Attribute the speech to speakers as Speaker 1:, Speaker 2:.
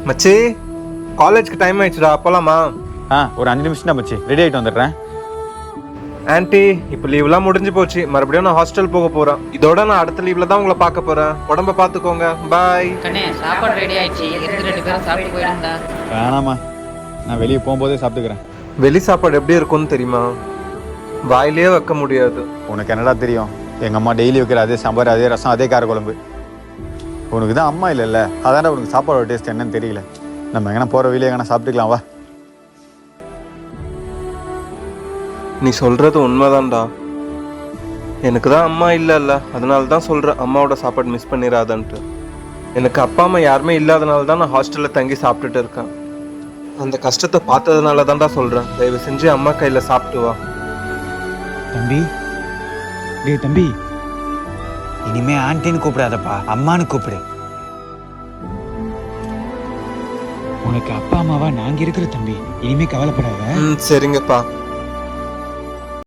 Speaker 1: மச்சி காலேஜ்க்கு டைம் ஆயிடுச்சுடா போலாமா?
Speaker 2: ஒரு 5 நிமிஷம் தான் மச்சி, ரெடி ஆகிட்டு வந்துடுறேன்.
Speaker 1: ஆன்ட்டி இப்போ லீவ்லாம் முடிஞ்சு போச்சு, மறுபடியும் நான் ஹாஸ்டல் போக போறேன். இதோட நான் அடுத்த லீவ்ல தான் உங்களை பார்க்க போறேன். உடம்ப பார்த்துக்கோங்க, பாய்.
Speaker 3: கண்ணே சாப்பாடு ரெடி ஆயிடுச்சு, இருந்து 2 பேரும் சாப்பிட்டு போயிடுங்க.
Speaker 2: வேணாமா, நான் வெளியே போகும்போதே சாப்பிட்டுக்கிறேன்.
Speaker 1: வெளி சாப்பாடு எப்படி இருக்கும்னு தெரியுமா? வாயிலே வைக்க முடியாது.
Speaker 2: உனக்கு என்னடா தெரியும்? எங்கள் அம்மா டெய்லி வைக்கிற அதே சாம்பார், அதே ரசம், அதே கார குழம்பு. உனக்கு தான் அம்மா இல்லைல்ல, அதான்டா உனக்கு சாப்பாடோட டேஸ்ட் என்னன்னு தெரியல. நம்ம எங்கன்னா போகிற வெளியே எங்கன்னா சாப்பிட்டுக்கலாம் வா.
Speaker 1: நீ சொல்றது உண்மைதான்டா. எனக்கு தான் அம்மா இல்லைல்ல, அதனால தான் சொல்கிறேன் அம்மாவோட சாப்பாடு மிஸ் பண்ணிடாதன்ட்டு. எனக்கு அப்பா அம்மா யாருமே இல்லாதனால தான் நான் ஹாஸ்டலில் தங்கி சாப்பிட்டுட்டு இருக்கேன். அந்த கஷ்டத்தை பார்த்ததுனால தான்டா சொல்கிறேன், தயவு செஞ்சு அம்மா கையில் சாப்பிட்டு வா.
Speaker 4: தம்பி, டேய் தம்பி, இனிமே ஆண்டின்னு கூப்பிடாதப்பா, அம்மானு கூப்பிடு. உனக்கு அப்பா அம்மாவா நாங்க இருக்கிற தம்பி, இனிமே கவலைப்படாத.
Speaker 1: சரிங்கப்பா.